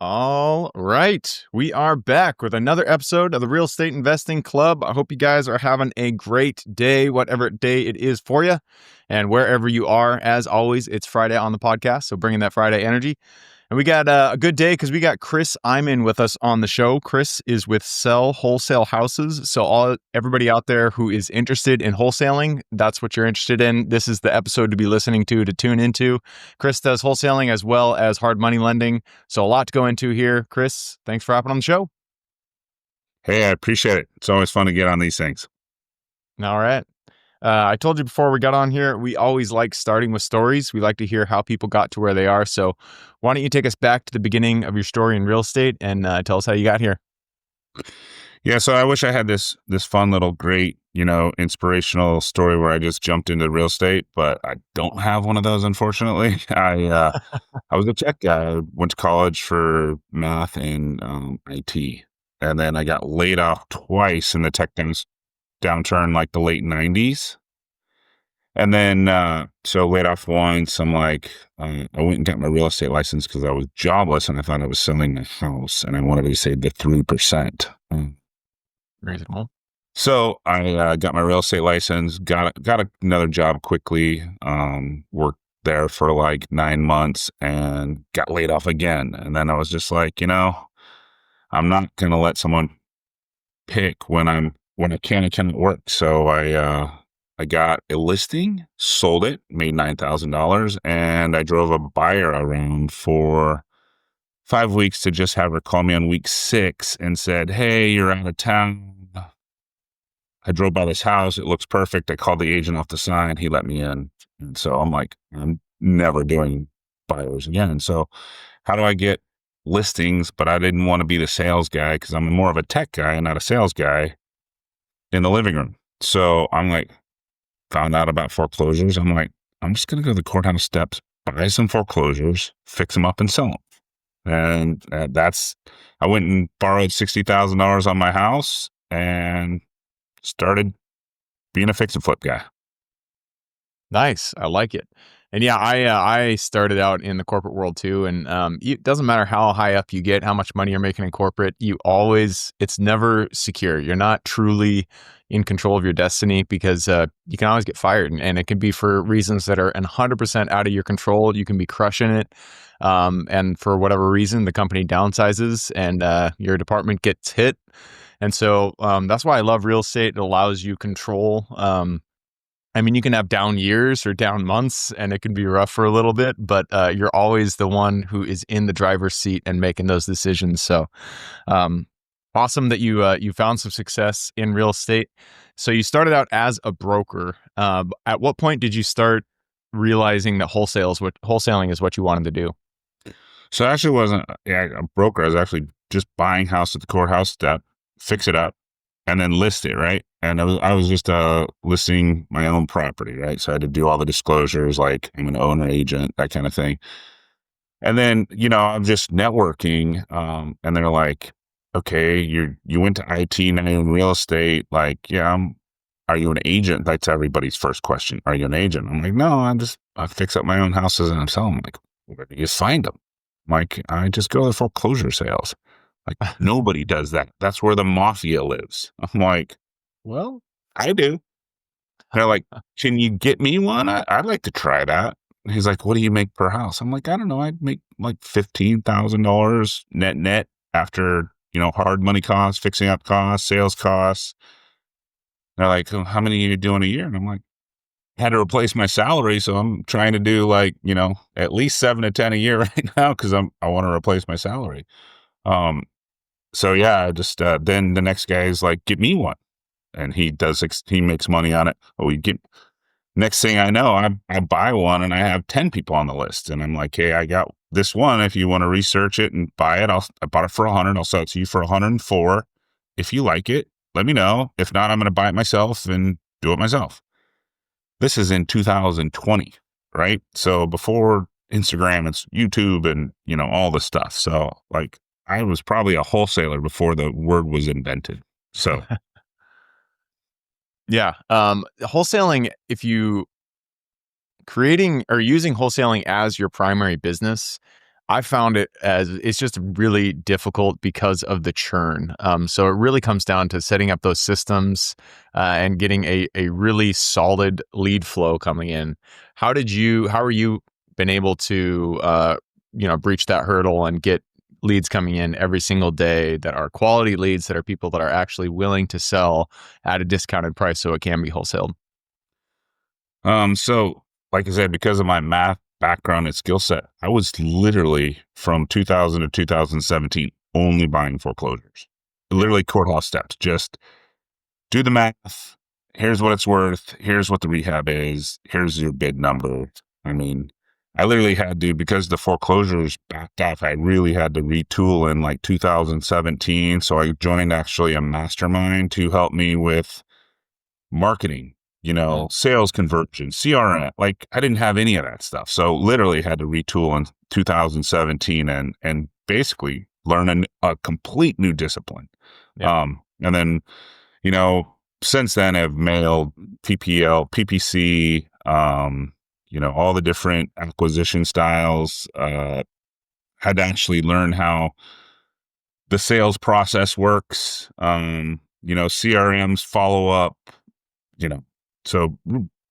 All right. We are back with another episode of the Real Estate Investing Club. I hope you guys are having a great day, whatever day it is for you. And wherever you are, as always, it's Friday on the podcast. So bringing that Friday energy. And we got a good day because we got Chris Eymann with us on the show. Chris is with Sell Wholesale Houses. So everybody out there who is interested in wholesaling, that's what you're interested in. This is the episode to be listening to tune into. Chris does wholesaling as well as hard money lending. So a lot to go into here. Chris, thanks for hopping on the show. Hey, I appreciate it. It's always fun to get on these things. All right. I told you before we got on here, we always like starting with stories. We like to hear how people got to where they are. So why don't you take us back to the beginning of your story in real estate and tell us how you got here? Yeah, so I wish I had this fun little great, inspirational story where I just jumped into real estate, but I don't have one of those, unfortunately. I was a tech guy. I went to college for math and IT, and then I got laid off twice in the tech downturn, like the late 90s. And then, so laid off once, I'm like, I went and got my real estate license because I was jobless and I thought I was selling my house and I wanted to save the 3%. Reasonable. So I got my real estate license, got another job quickly, worked there for like 9 months and got laid off again. And then I was just like, I'm not going to let someone pick when I can and cannot work. So I got a listing, sold it, made $9,000, and I drove a buyer around for 5 weeks to just have her call me on week 6 and said, "Hey, you're out of town. I drove by this house. It looks perfect." I called the agent off the sign. He let me in. And so I'm like, I'm never doing buyers again. So how do I get listings? But I didn't want to be the sales guy because I'm more of a tech guy and not a sales guy in the living room. So I'm like, found out about foreclosures. I'm like, I'm just going to go to the courthouse steps, buy some foreclosures, fix them up and sell them. And I went and borrowed $60,000 on my house and started being a fix and flip guy. Nice. I like it. And yeah, I started out in the corporate world too. And it doesn't matter how high up you get, how much money you're making in corporate, it's never secure. You're not truly in control of your destiny because you can always get fired. And it can be for reasons that are 100% out of your control. You can be crushing it. And for whatever reason, the company downsizes and your department gets hit. And so that's why I love real estate. It allows you control. You can have down years or down months and it can be rough for a little bit, but you're always the one who is in the driver's seat and making those decisions. So awesome that you found some success in real estate. So you started out as a broker. At what point did you start realizing that wholesaling is what you wanted to do? So I actually wasn't a broker. I was actually just buying house at the courthouse step, fix it up, and then list it, right? And I was just listing my own property, right? So I had to do all the disclosures, like I'm an owner agent, that kind of thing. And then, I'm just networking, and they're like, "Okay, you went to IT, now you're in real estate. Like, yeah, are you an agent?" That's everybody's first question. Are you an agent? I'm like, "No, I fix up my own houses and I'm selling them." Like, where do you find them? I'm like, I just go to foreclosure sales. Like, nobody does that. That's where the mafia lives. I'm like, well, I do. They're like, "Can you get me one? I'd like to try that." He's like, "What do you make per house?" I'm like, "I don't know. I'd make like $15,000 net after, hard money costs, fixing up costs, sales costs." They're like, "Oh, how many are you doing a year?" And I'm like, I had to replace my salary. So I'm trying to do like, at least 7 to 10 a year right now because I want to replace my salary. So yeah, I just, then the next guy is like, "Get me one." And he makes money on it. Next thing I know, I buy one and I have 10 people on the list. And I'm like, "Hey, I got this one. If you want to research it and buy it, I bought it for 100. I'll sell it to you for 104. If you like it, let me know. If not, I'm going to buy it myself and do it myself." This is in 2020, right? So before Instagram, it's YouTube and, all the stuff. So like, I was probably a wholesaler before the word was invented. So Yeah. Wholesaling, if you creating or using wholesaling as your primary business, I found it as it's just really difficult because of the churn. So it really comes down to setting up those systems and getting a really solid lead flow coming in. How are you been able to, breach that hurdle and get leads coming in every single day that are quality leads, that are people that are actually willing to sell at a discounted price so it can be wholesaled? So like I said, because of my math background and skill set, I was literally from 2000 to 2017 only buying foreclosures, Yeah. literally courthouse steps. Just do the math. Here's what it's worth. Here's what the rehab is. Here's your bid number. I mean, I literally had to, because the foreclosures backed off, I really had to retool in like 2017. So I joined actually a mastermind to help me with marketing, Mm. sales conversion, CRM. Like I didn't have any of that stuff. So literally had to retool in 2017 and basically learn a complete new discipline. Yeah. And then, you know, since then I've mailed PPL, PPC, all the different acquisition styles, had to actually learn how the sales process works, CRMs follow up, you know, so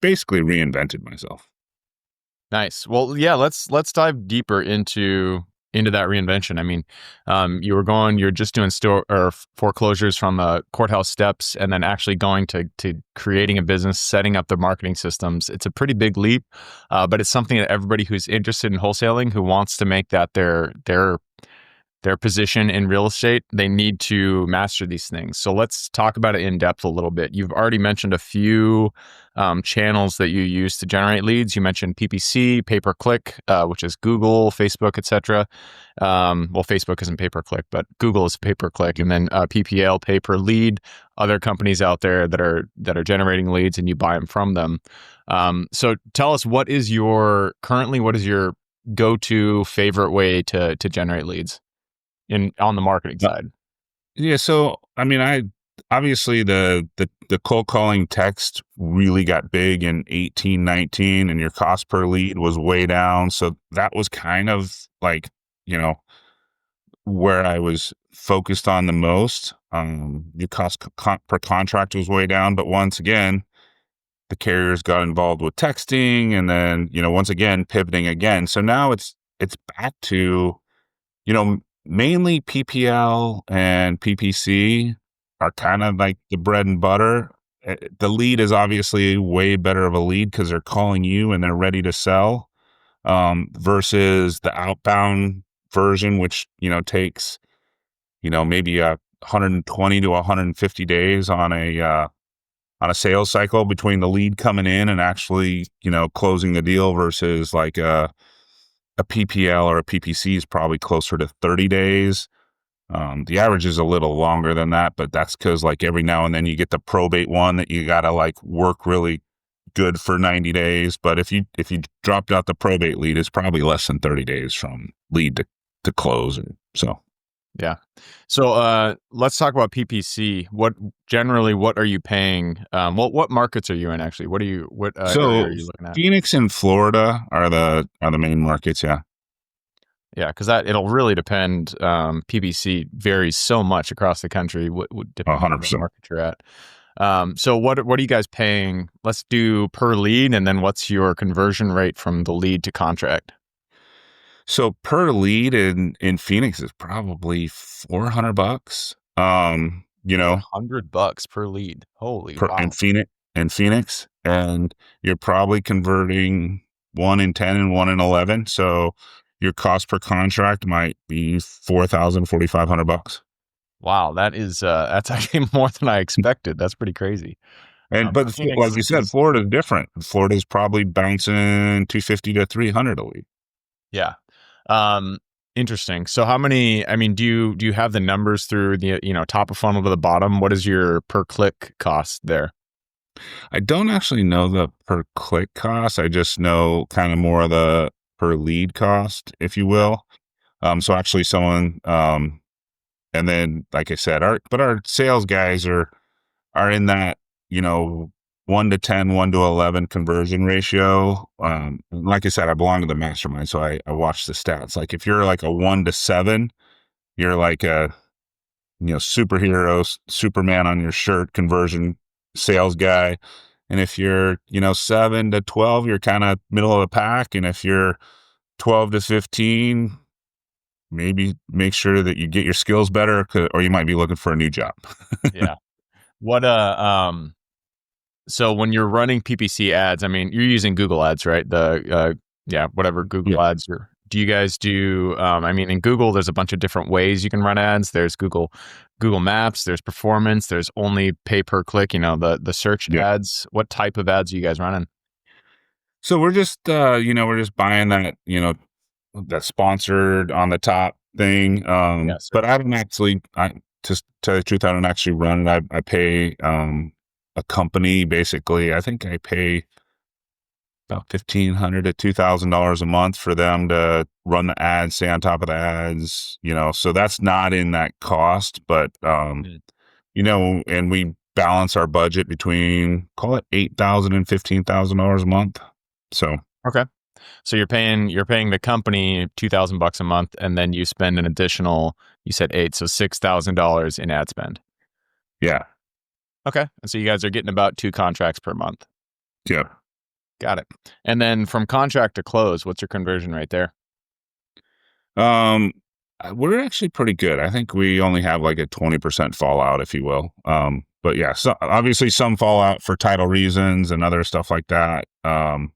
basically reinvented myself. Nice. Well, yeah, let's dive deeper into that reinvention. I mean, you're just doing store or foreclosures from courthouse steps, and then actually going to creating a business, setting up the marketing systems. It's a pretty big leap, but it's something that everybody who's interested in wholesaling, who wants to make that their position in real estate, they need to master these things. So let's talk about it in depth a little bit. You've already mentioned a few channels that you use to generate leads. You mentioned PPC, pay per click, which is Google, Facebook, etc. Well, Facebook isn't pay per click, but Google is pay per click, and then PPL, pay per lead. Other companies out there that are generating leads, and you buy them from them. So tell us, what is your go-to favorite way to generate leads on the marketing Uh, side? Yeah, so I mean, I obviously the cold calling text really got big in 18, 19, and your cost per lead was way down. So that was kind of like, you know, where I was focused on the most. Your cost per contract was way down, but once again, the carriers got involved with texting, and then, once again pivoting again. So now it's back to, mainly PPL and PPC are kind of like the bread and butter. The lead is obviously way better of a lead because they're calling you and they're ready to sell, versus the outbound version, which, takes, maybe 120 to 150 days on a sales cycle between the lead coming in and actually, closing the deal, versus like a PPL or a PPC is probably closer to 30 days. The average is a little longer than that, but that's because like every now and then you get the probate one that you got to like work really good for 90 days. But if you dropped out the probate lead, it's probably less than 30 days from lead to close. So Yeah. So let's talk about PPC. What are you paying? What markets are you in actually? What area so are you looking at? Phoenix and Florida are the main markets. Yeah. Yeah, because it'll really depend. PPC varies so much across the country, depending on what 100%. market you're at. So what are you guys paying? Let's do per lead, and then what's your conversion rate from the lead to contract? So per lead in Phoenix is probably $400. $400 per lead. Holy In wow! Phoenix, and you're probably converting 1 in 10 and 1 in 11. So your cost per contract might be 4,000, 4,500 bucks. Wow, that's actually more than I expected. That's pretty crazy. And but Phoenix like you said, is Florida's different. Florida's probably bouncing 250 to 300 a week. Yeah. Um, Interesting. So how many, I mean, do you have the numbers through the, top of funnel to the bottom? What is your per click cost there? I don't actually know the per click cost. I just know kind of more of the per lead cost, if you Yeah. will. So actually someone, and then, like I said, our sales guys are in that, you know, 1 to 10, 1 to 11 conversion ratio. Like I said, I belong to the mastermind, so I watch the stats. Like if you're like a 1 to 7, you're like a superhero, Superman on your shirt conversion sales guy. And if you're 7 to 12, you're kind of middle of the pack. And if you're 12 to 15, maybe make sure that you get your skills better, or you might be looking for a new job. Yeah. What So when you're running PPC ads, I mean, you're using Google Ads, right? Whatever Google Yeah. Ads. Do you guys do? I mean, in Google, there's a bunch of different ways you can run ads. There's Google Maps. There's performance. There's only pay per click. The search Yeah. ads. What type of ads are you guys running? So we're just buying that sponsored on the top thing. Yeah, But search. I don't actually, to tell you the truth, I don't actually run it. I pay a company basically. I think I pay about $1,500 to $2,000 a month for them to run the ads, stay on top of the ads. So that's not in that cost, but Mm. and we balance our budget between, call it $8,000 and $15,000 a month. So Okay. So you're paying the company $2,000 a month, and then you spend an additional. You said eight, so $6,000 in ad spend. yeah, Okay, and so you guys are getting about 2 contracts per month. yeah. Got it. And then from contract to close, what's your conversion rate there? Um, we're actually pretty good. I think we only have like a 20% fallout, if you will. But yeah, so obviously some fallout for title reasons and other stuff like that. And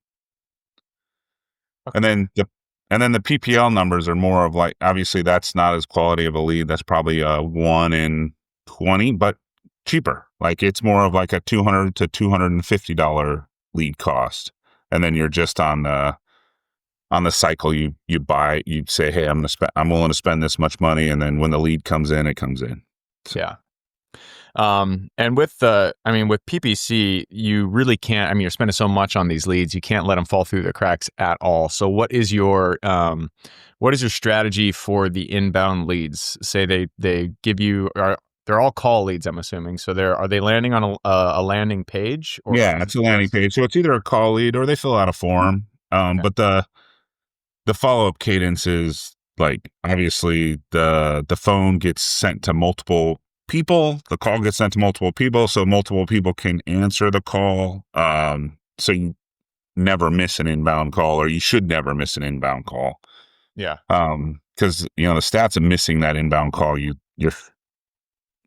Okay. then the PPL numbers are more of like, obviously that's not as quality of a lead. That's probably a 1 in 20, but cheaper. Like it's more of like a $200 to $250 lead cost. And then you're just on the cycle you buy, you say, hey, I'm willing to spend this much money. And then when the lead comes in, it comes in. So, Yeah. And with with PPC, you really can't. I mean, you're spending so much on these leads, you can't let them fall through the cracks at all. So, what is your strategy for the inbound leads? Say they give you, they're all call leads, I'm assuming. So, are they landing on a landing page, or yeah, is it's it a landing just page. So it's either a call lead or they fill out a form. okay? But the follow-up cadence is like, obviously the phone gets sent to multiple people, the call gets sent to multiple people, so multiple people can answer the call. So you never miss an inbound call, or you should never miss an inbound call. Yeah, Because the stats of missing that inbound call, your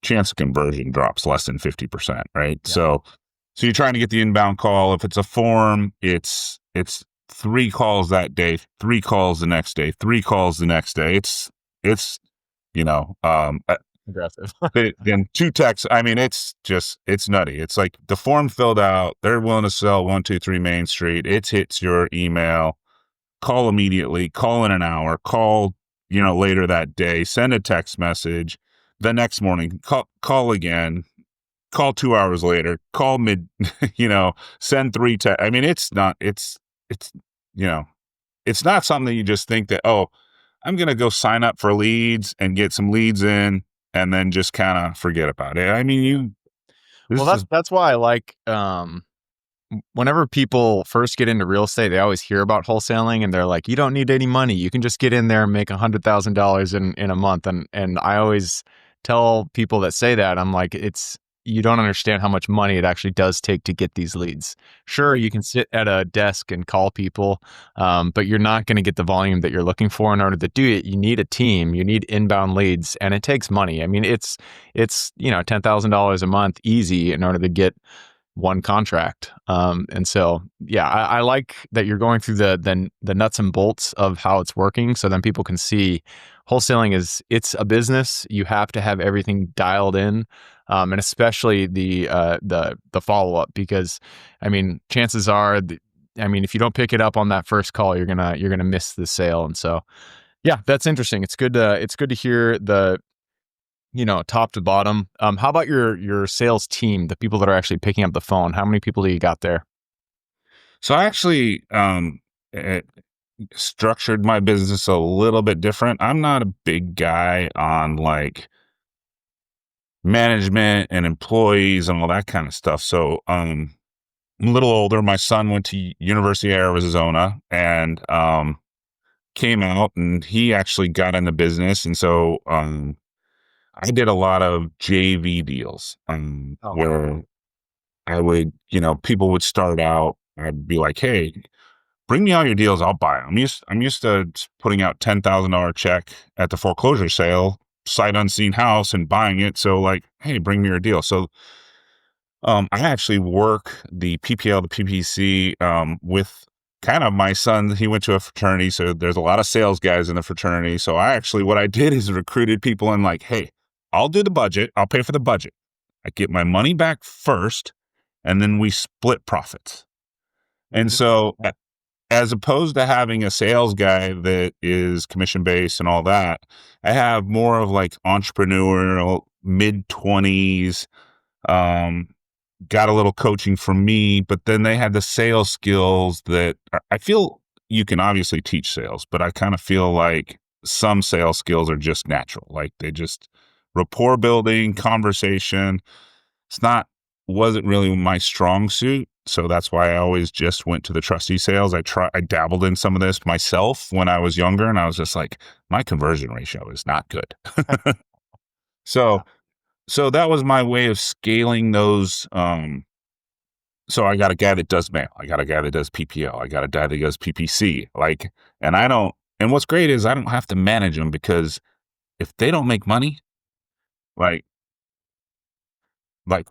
chance of conversion drops less than 50%, right? yeah, So you're trying to get the inbound call. If it's a form, it's 3 calls that day, 3 calls the next day, 3 calls the next day. It's you know, aggressive. then 2 texts. I mean, it's nutty. It's like the form filled out. They're willing to sell 123 Main Street. It hits your email. Call immediately. Call in an hour. Call later that day. Send a text message. The next morning, call again. Call 2 hours later. Call mid. Send 3 texts. I mean, it's you know it's not something that you just think that, oh, I'm going to go sign up for leads and get some leads in and then just kind of forget about it. I mean, Well, this that's is, that's why I like whenever people first get into real estate, they always hear about wholesaling, and they're like, "You don't need any money. You can just get in there and make $100,000 in a month." And I always tell people that say that, I'm like, you don't understand how much money it actually does take to get these leads. Sure, you can sit at a desk and call people, but you're not going to get the volume that you're looking for. In order to do it, you need a team, you need inbound leads, and it takes money. I mean, it's $10,000 a month easy in order to get one contract. And so, yeah, I like that you're going through the nuts and bolts of how it's working, so then people can see wholesaling it's a business. You have to have everything dialed in, and especially the follow up, because I mean, chances are, if you don't pick it up on that first call, you're gonna miss the sale. And so, yeah, that's interesting. It's good to hear the top to bottom. How about your sales team, the people that are actually picking up the phone? How many people do you got there? so I actually eh, structured my business a little bit different. I'm not a big guy on like management and employees and all that kind of stuff. So I'm a little older. My son went to University of Arizona and came out, and he actually got in the business. And so I did a lot of JV deals Okay. where I would, people would start out. I'd be like, "Hey, bring me all your deals. I'll buy them." I'm used to putting out $10,000 check at the foreclosure sale, sight unseen house, and buying it. So like, hey, bring me your deal. So I actually work the PPL, the PPC with kind of my son. He went to a fraternity, so there's a lot of sales guys in the fraternity. So what I did is recruited people and like, hey, I'll do the budget. I'll pay for the budget. I get my money back first, and then we split profits. And Mhm. so Yeah. as opposed to having a sales guy that is commission based and all that, I have more of like entrepreneurial mid 20s, um, got a little coaching from me, but then they had the sales skills that I feel you can obviously teach sales, but I kind of feel like some sales skills are just natural. Like they just rapport building, conversation. It's not, wasn't really my strong suit. So that's why I always just went to the trustee sales. I dabbled in some of this myself when I was younger, and I was just like, my conversion ratio is not good. Yeah. So, so that was my way of scaling those. So I got a guy that does mail. I got a guy that does PPL. I got a guy that does PPC. Like, and I don't, and what's great is I don't have to manage them because if they don't make money, like,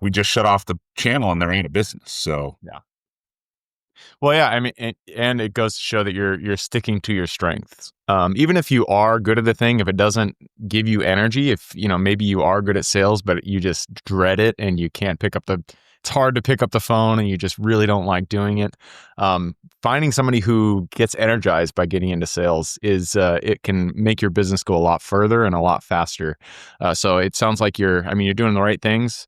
we just shut off the channel and they're out of business. So Yeah. Well, yeah, I mean, and it goes to show that you're sticking to your strengths. Even if you are good at the thing, if it doesn't give you energy, if maybe you are good at sales, but you just dread it and you can't pick up the, it's hard to pick up the phone and you just really don't like doing it. Finding somebody who gets energized by getting into sales is it can make your business go a lot further and a lot faster. So it sounds like you're doing the right things.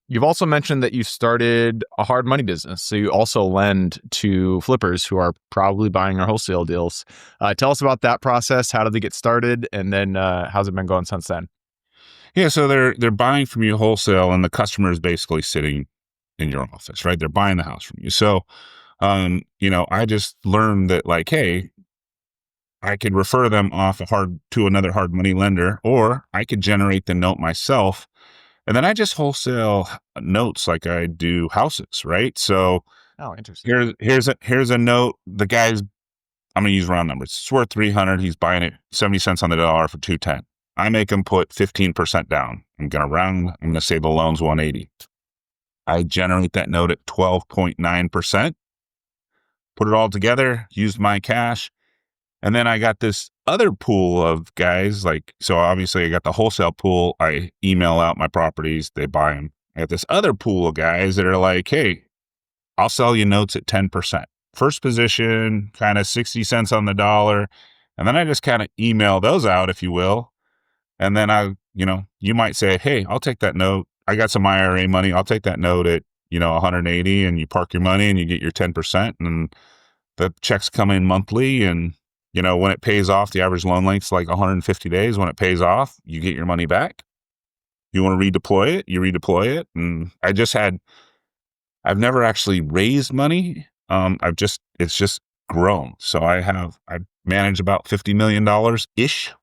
You've also mentioned that you started a hard money business. So you also lend to flippers who are probably buying your wholesale deals. Tell us about that process. How did they get started? And then how's it been going since then? yeah, so they're buying from you wholesale, and the customer is basically sitting in your office, right? They're buying the house from you. So, I just learned that like, hey, I could refer them off to another hard money lender, or I could generate the note myself, and then I just wholesale notes like I do houses, right? So Oh, interesting. here's a note. The guy's, I'm gonna use round numbers. It's worth 300. He's buying it 70 cents on the dollar for 210. I make him put 15% down. I'm gonna say the loan's 180. I generate that note at 12.9%, put it all together, use my cash. And then I got this other pool of guys, like, so obviously I got the wholesale pool. I email out my properties, they buy them. I got this other pool of guys that are like, hey, I'll sell you notes at 10%. First position, kind of 60 cents on the dollar. And then I just kind of email those out, if you will. And then you might say, hey, I'll take that note. I got some IRA money. I'll take that note at, 180, and you park your money and you get your 10%. And the checks come in monthly. And, when it pays off, the average loan length's like 150 days. When it pays off, you get your money back. You want to redeploy it, you redeploy it. And I've never actually raised money. It's just grown. So I manage about $50 million ish,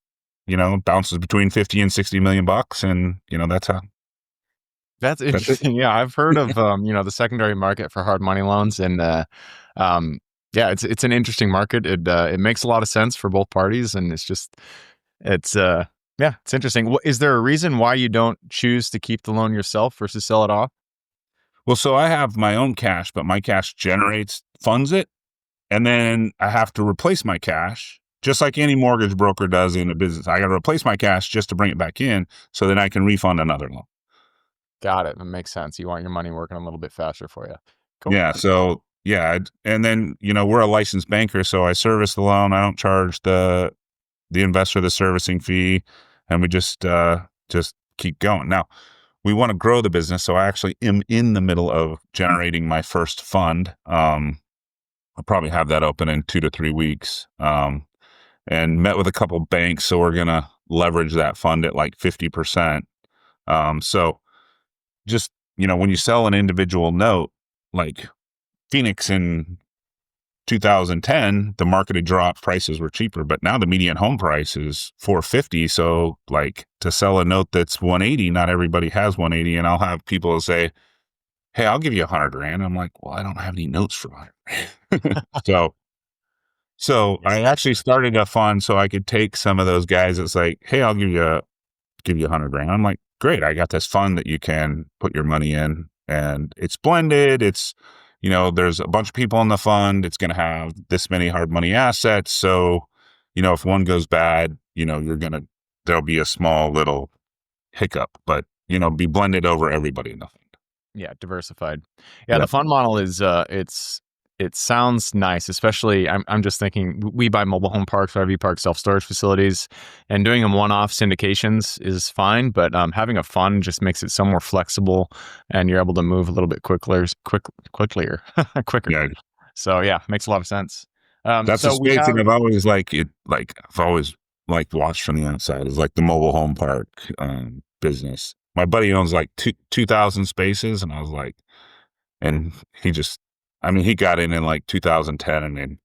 bounces between 50 and 60 million bucks. And, That's that's it. interesting. Yeah, I've heard of the secondary market for hard money loans, and um, yeah, it's an interesting market. It makes a lot of sense for both parties, and it's yeah, it's interesting. Is there a reason why you don't choose to keep the loan yourself versus sell it off? Well, so I have my own cash, but my cash funds it. And then I have to replace my cash, just like any mortgage broker does in a business. I got to replace my cash just to bring it back in so that I can refund another loan. Got it. That makes sense. You want your money working a little bit faster for you. Cool. Yeah. So, yeah. And then, we're a licensed banker. So I service the loan. I don't charge the investor the servicing fee. And we just keep going. Now, we want to grow the business. So I actually am in the middle of generating my first fund. I'll probably have that open in 2 to 3 weeks. And met with a couple banks. So we're going to leverage that fund at like 50%. So just, when you sell an individual note, like Phoenix in 2010, the market had dropped, prices were cheaper, but now the median home price is 450. So like to sell a note that's 180, not everybody has 180. And I'll have people say, hey, I'll give you 100 grand. I'm like, well, I don't have any notes for 100 grand. So Yeah. I actually started a fund so I could take some of those guys. It's like, hey, I'll give you 100 grand. I'm like, great. I got this fund that you can put your money in, and it's blended. It's, there's a bunch of people in the fund. It's going to have this many hard money assets. So, if one goes bad, there'll be a small little hiccup, but, be blended over everybody in the fund. Yeah, diversified. Yeah, the Yep. fund model is it sounds nice, especially I'm just thinking we buy mobile home parks, RV parks, self-storage facilities, and doing them one-off syndications is fine, but having a fund just makes it so more flexible and you're able to move a little bit quicker. Yeah. So yeah, makes a lot of sense. That's the So we space have thing I've always I've always watched from the outside is like the mobile home park business. My buddy owns like 2,000 spaces, and I was like, and he got in like 2010, and then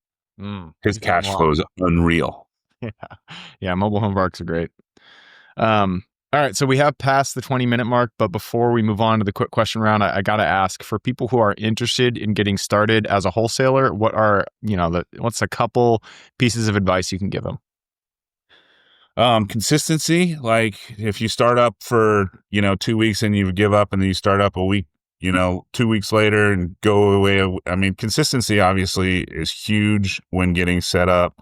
his he's doing cash well. flow is unreal. Yeah. Yeah, mobile home parks are great. All right, so we have passed the 20-minute mark, but before we move on to the quick question round, I got to ask, for people who are interested in getting started as a wholesaler, what's a couple pieces of advice you can give them? Consistency, like if you start up for 2 weeks and you give up, and then you start up a week, 2 weeks later and go away. I mean, consistency obviously is huge when getting set up.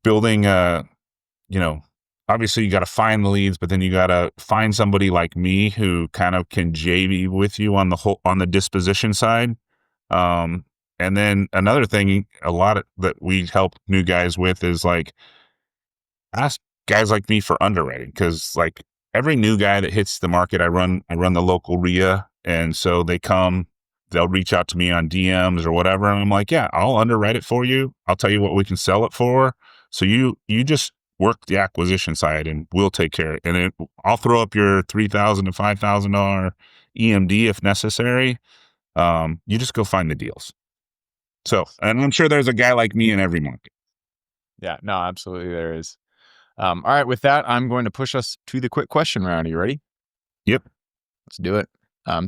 Building you know, obviously you got to find the leads, but then you got to find somebody like me who kind of can JV with you on the disposition side. And then another thing, a lot of that we help new guys with is like ask guys like me for underwriting, because like every new guy that hits the market, I run the local RIA, and so they'll reach out to me on DMs or whatever, and I'm like, yeah, I'll underwrite it for you. I'll tell you what we can sell it for. So you just work the acquisition side, and we'll take care of it. And I'll throw up your $3,000 to $5,000 EMD if necessary. You just go find the deals. So, and I'm sure there's a guy like me in every market. Yeah, no, absolutely there is. All right, with that, I'm going to push us to the quick question round. Are you ready? Yep. Let's do it.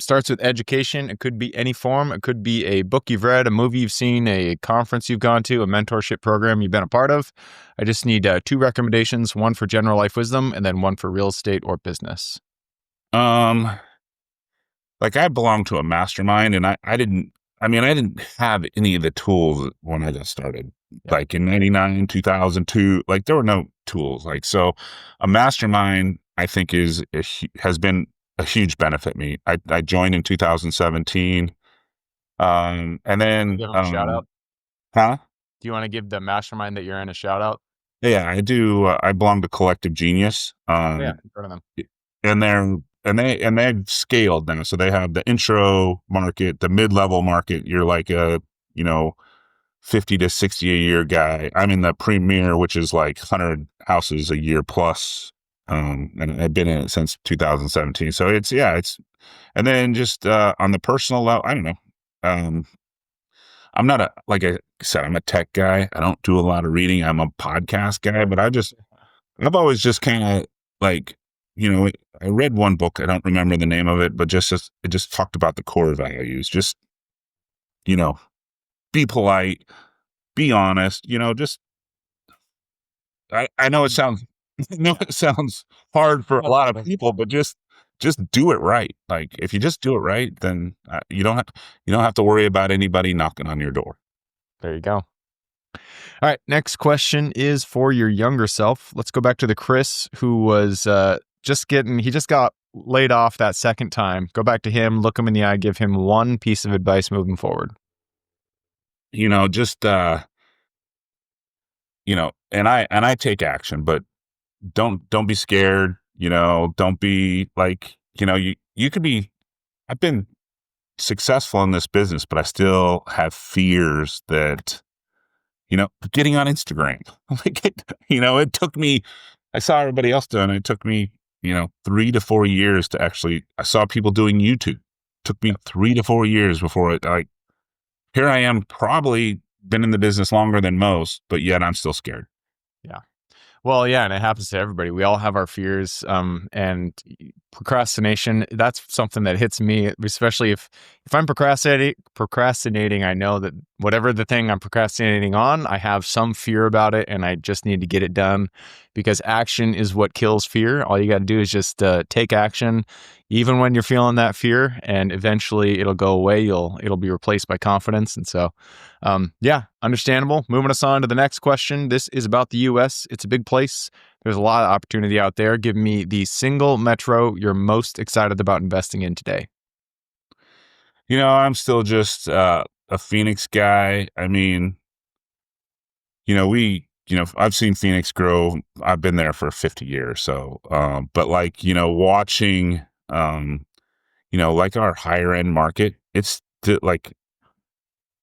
Starts with education. It could be any form. It could be a book you've read, a movie you've seen, a conference you've gone to, a mentorship program you've been a part of. I just need two recommendations, one for general life wisdom and then one for real estate or business. Like I belong to a mastermind, and I didn't have any of the tools when I got started. Yeah. Like in 99, 2002, like there were no tools. Like, so a mastermind, I think has been a huge benefit to me. I joined in 2017. And then, Give them a shout out. huh? Do you want to give the mastermind that you're in a shout out? Yeah, I do. I belong to Collective Genius. Yeah, in front of them. And they've scaled now. So they have the intro market, the mid-level market. You're like a, 50 to 60 a year guy. I'm in the premier, which is like 100 houses a year plus. And I've been in it since 2017. So and then just, on the personal level, I don't know. I'm not like I said, I'm a tech guy. I don't do a lot of reading. I'm a podcast guy, but I've always just kind of like, I read one book. I don't remember the name of it, but it just talked about the core values. Just, be polite, be honest, just, I know it sounds, it sounds hard for a lot of people, but just do it right. Like if you just do it right, then you don't have to worry about anybody knocking on your door. There you go. All right, next question is for your younger self. Let's go back to the Chris who was he just got laid off that second time. Go back to him, look him in the eye, give him one piece of advice moving forward. Just, and I take action, but don't be scared. Don't be like, you could be, I've been successful in this business, but I still have fears that, getting on Instagram, like it took me, I saw everybody else doing it. It took me, 3 to 4 years to actually, I saw people doing YouTube. took me 3 to 4 years before it, like, here I am, probably been in the business longer than most, but yet I'm still scared. Yeah. Well, yeah, and it happens to everybody. We all have our fears, and procrastination. That's something that hits me, especially if I'm procrastinating. I know that whatever the thing I'm procrastinating on, I have some fear about it, and I just need to get it done because action is what kills fear. All you got to do is just take action, even when you're feeling that fear, and eventually it'll go away. It'll be replaced by confidence, and so. Yeah, understandable. Moving us on to the next question. This is about the U.S. It's a big place. There's a lot of opportunity out there. Give me the single metro you're most excited about investing in today. I'm still just a Phoenix guy. I mean, I've seen Phoenix grow. I've been there for 50 years. So, but like, watching, like our higher end market, it's like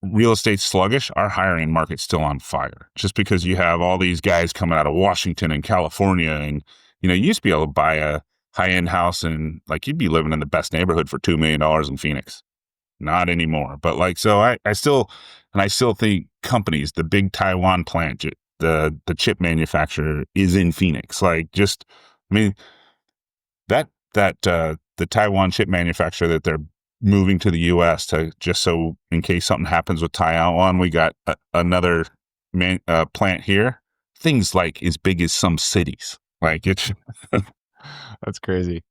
real estate sluggish. Our higher end market's still on fire just because you have all these guys coming out of Washington and California. And, you used to be able to buy a high end house and like you'd be living in the best neighborhood for $2 million in Phoenix. Not anymore. But like, so I still think companies, the big Taiwan plant, the chip manufacturer is in Phoenix. Like I mean, the Taiwan chip manufacturer that they're moving to the U.S. to just so in case something happens with Taiwan, we got another plant here. Things like as big as some cities. Like it's That's crazy.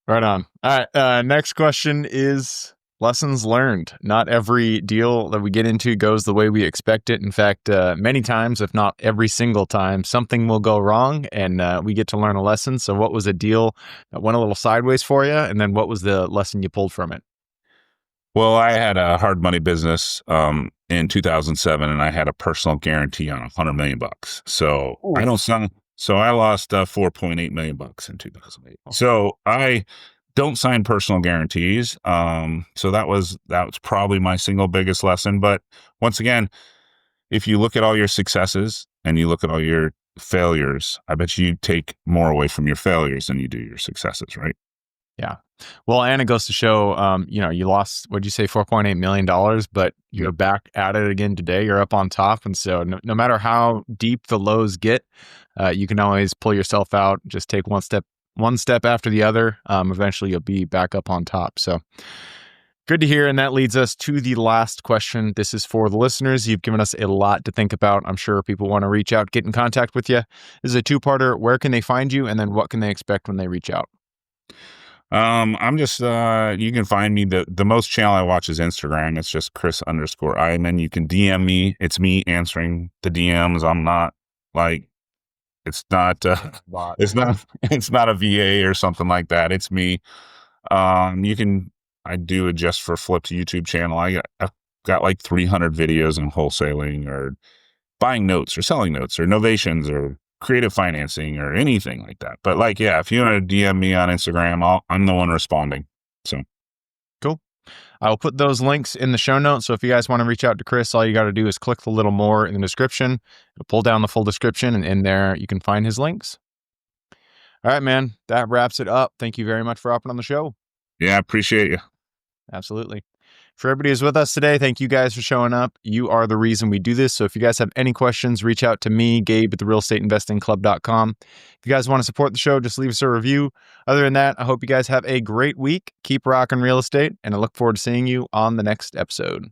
Right on. All right. Next question is lessons learned. Not every deal that we get into goes the way we expect it. In fact, many times, if not every single time, something will go wrong and we get to learn a lesson. So what was a deal that went a little sideways for you? And then what was the lesson you pulled from it? Well, I had a hard money business in 2007, and I had a personal guarantee on $100 million. So Ooh. I don't sound. So I lost $4.8 million in 2008. So I don't sign personal guarantees. So that was probably my single biggest lesson. But once again, if you look at all your successes and you look at all your failures, I bet you take more away from your failures than you do your successes, right? Yeah. Well, and it goes to show, you lost, what'd you say, $4.8 million, but you're back at it again today. You're up on top. And so no matter how deep the lows get, you can always pull yourself out, just take one step after the other. Eventually you'll be back up on top. So good to hear. And that leads us to the last question. This is for the listeners. You've given us a lot to think about. I'm sure people want to reach out, get in contact with you. This is a two-parter. Where can they find you? And then what can they expect when they reach out? I'm just, you can find me. The most channel I watch is Instagram. It's just Chris_Eymann. You can DM me. It's me answering the DMs. I'm not like, it's not a VA or something like that. It's me. I do a Just for Flips YouTube channel. I've got like 300 videos on wholesaling or buying notes or selling notes or novations or creative financing or anything like that. But like, yeah, if you want to DM me on Instagram, I'm the one responding. So cool. I'll put those links in the show notes. So if you guys want to reach out to Chris, all you got to do is click the little more in the description. It'll pull down the full description, and in there you can find his links. All right, man. That wraps it up. Thank you very much for hopping on the show. Yeah, I appreciate you. Absolutely. For everybody who's with us today, thank you guys for showing up. You are the reason we do this. So if you guys have any questions, reach out to me, Gabe at therealestateinvestingclub.com. If you guys want to support the show, just leave us a review. Other than that, I hope you guys have a great week. Keep rocking real estate, and I look forward to seeing you on the next episode.